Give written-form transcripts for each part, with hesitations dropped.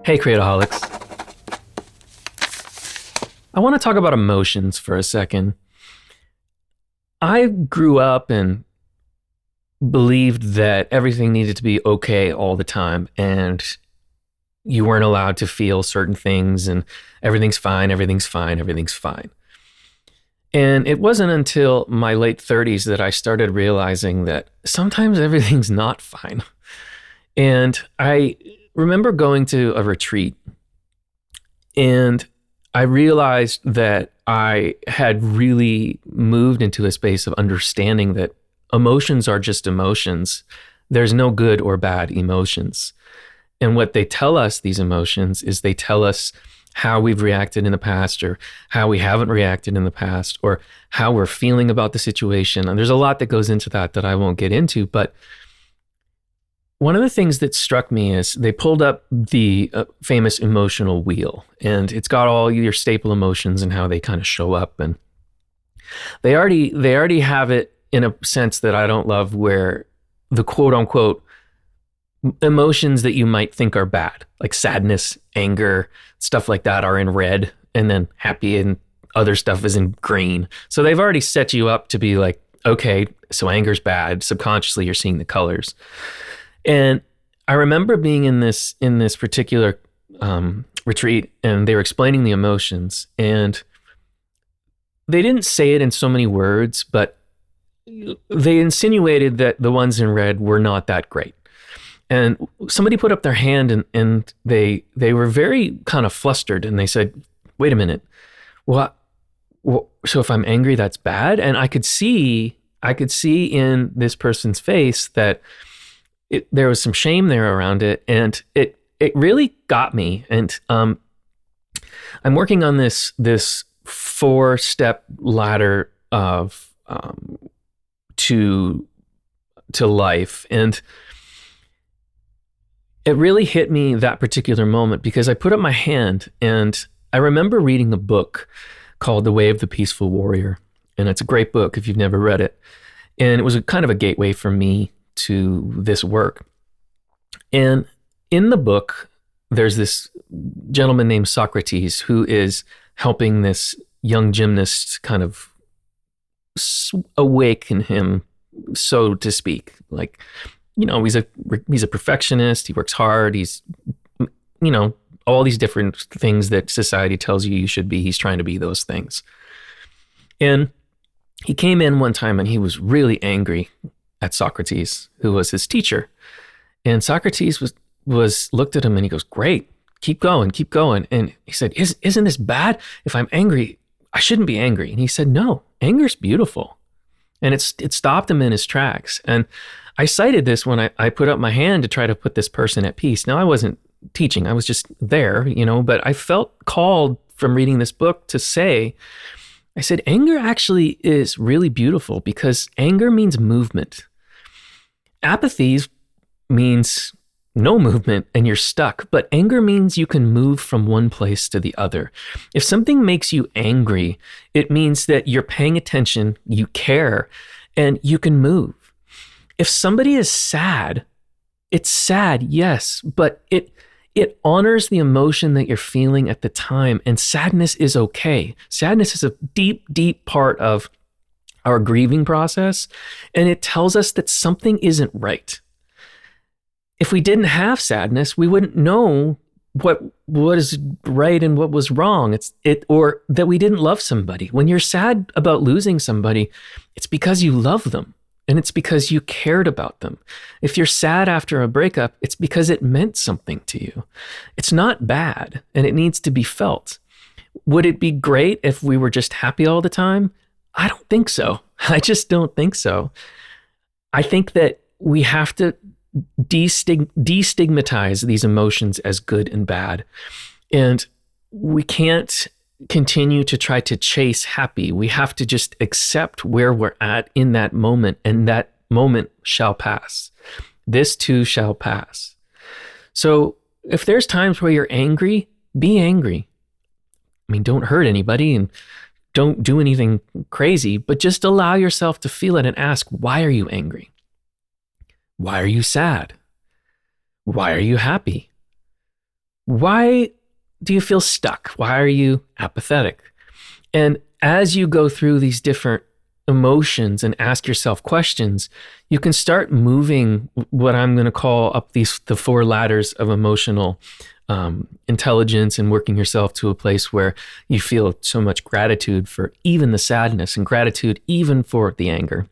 Hey, Creatorholics. I want to talk about emotions for a second. I grew up and believed that everything needed to be okay all the time, and you weren't allowed to feel certain things, and everything's fine, everything's fine, everything's fine. And it wasn't until my late 30s that I started realizing that sometimes everything's not fine. And I remember going to a retreat, and I realized that I had really moved into a space of understanding that emotions are just emotions. There's no good or bad emotions. And what they tell us, these emotions, is they tell us how we've reacted in the past, or how we haven't reacted in the past, or how we're feeling about the situation. And there's a lot that goes into that I won't get into. But one of the things that struck me is they pulled up the famous emotional wheel, and it's got all your staple emotions and how they kind of show up. And they already have it in a sense that I don't love, where the quote unquote emotions that you might think are bad, like sadness, anger, stuff like that, are in red, and then happy and other stuff is in green. So they've already set you up to be like, okay, so anger's bad. Subconsciously, you're seeing the colors. And I remember being in this particular retreat, and they were explaining the emotions, and they didn't say it in so many words, but they insinuated that the ones in red were not that great. And somebody put up their hand, and they were very kind of flustered, and they said, wait a minute, what? So if I'm angry, that's bad? And I could see in this person's face that there was some shame there around it, and it really got me. And I'm working on this 4-step ladder of to life, and it really hit me that particular moment, because I put up my hand, and I remember reading a book called The Way of the Peaceful Warrior, and it's a great book if you've never read it. And it was kind of a gateway for me to this work. And in the book, there's this gentleman named Socrates who is helping this young gymnast kind of awaken him, so to speak. Like, you know, he's a perfectionist. He works hard. He's, you know, all these different things that society tells you should be. He's trying to be those things. And he came in one time, and he was really angry at Socrates, who was his teacher. And Socrates was looked at him, and he goes, great, keep going. And he said, isn't this bad? If I'm angry, I shouldn't be angry. And he said, no, anger's beautiful. And it stopped him in his tracks. And I cited this when I put up my hand to try to put this person at peace. Now, I wasn't teaching, I was just there, you know, but I felt called from reading this book to say, I said, anger actually is really beautiful, because anger means movement. Apathy means no movement and you're stuck, but anger means you can move from one place to the other. If something makes you angry, it means that you're paying attention, you care, and you can move. If somebody is sad, it's sad, yes, but it honors the emotion that you're feeling at the time, and sadness is okay. Sadness is a deep, deep part of our grieving process, and it tells us that something isn't right. If we didn't have sadness, we wouldn't know what was right and what was wrong. Or that we didn't love somebody. When you're sad about losing somebody, it's because you love them, and it's because you cared about them. If you're sad after a breakup, it's because it meant something to you. It's not bad, and it needs to be felt. Would it be great if we were just happy all the time? I don't think so. I just don't think so. I think that we have to destigmatize these emotions as good and bad. And we can't continue to try to chase happy. We have to just accept where we're at in that moment, and that moment shall pass. This too shall pass. So if there's times where you're angry, be angry. I mean, don't hurt anybody and don't do anything crazy, but just allow yourself to feel it and ask, why are you angry? Why are you sad? Why are you happy? Why do you feel stuck? Why are you apathetic? And as you go through these different emotions and ask yourself questions, you can start moving what I'm going to call up the 4 ladders of emotional intelligence, and working yourself to a place where you feel so much gratitude for even the sadness and gratitude even for the anger.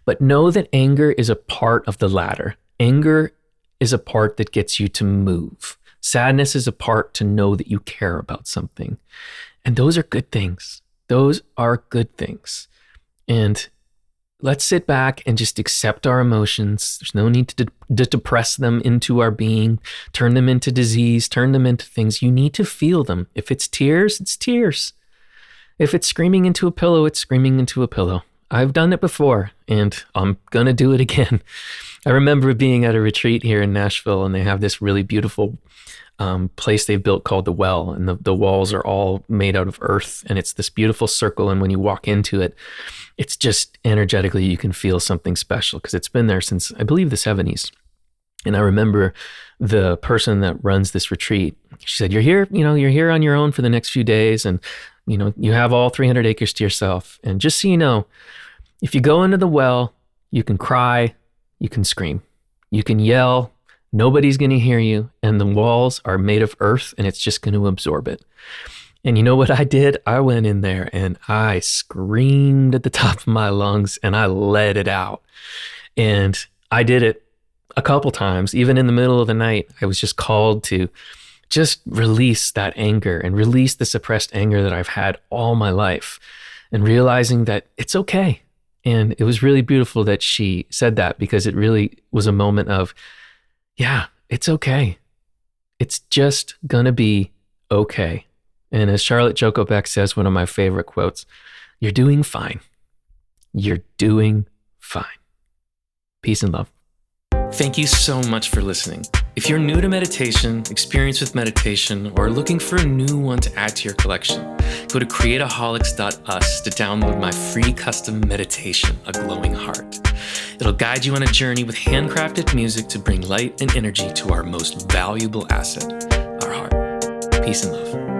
But know that anger is a part of the ladder. Anger is a part that gets you to move. Sadness is a part to know that you care about something. And those are good things. Those are good things. And let's sit back and just accept our emotions. There's no need to depress them into our being, turn them into disease, turn them into things. You need to feel them. If it's tears, it's tears. If it's screaming into a pillow, it's screaming into a pillow. I've done it before, and I'm going to do it again. I remember being at a retreat here in Nashville, and they have this really beautiful place they've built called The Well, and the walls are all made out of earth, and it's this beautiful circle, and when you walk into it, it's just energetically you can feel something special because it's been there since, I believe, the 70s. And I remember the person that runs this retreat, she said, you're here on your own for the next few days, and you have all 300 acres to yourself. And just so you know, if you go into the well, you can cry, you can scream, you can yell, nobody's going to hear you, and the walls are made of earth, and it's just going to absorb it. And you know what I did? I went in there and I screamed at the top of my lungs and I let it out. And I did it a couple times, even in the middle of the night. I was just called to just release that anger and release the suppressed anger that I've had all my life, and realizing that it's okay. And it was really beautiful that she said that, because it really was a moment of, yeah, it's okay. It's just gonna be okay. And as Charlotte Joko Beck says, one of my favorite quotes, you're doing fine. You're doing fine. Peace and love. Thank you so much for listening. If you're new to meditation, experienced with meditation, or looking for a new one to add to your collection, go to createaholics.us to download my free custom meditation, A Glowing Heart. It'll guide you on a journey with handcrafted music to bring light and energy to our most valuable asset, our heart. Peace and love.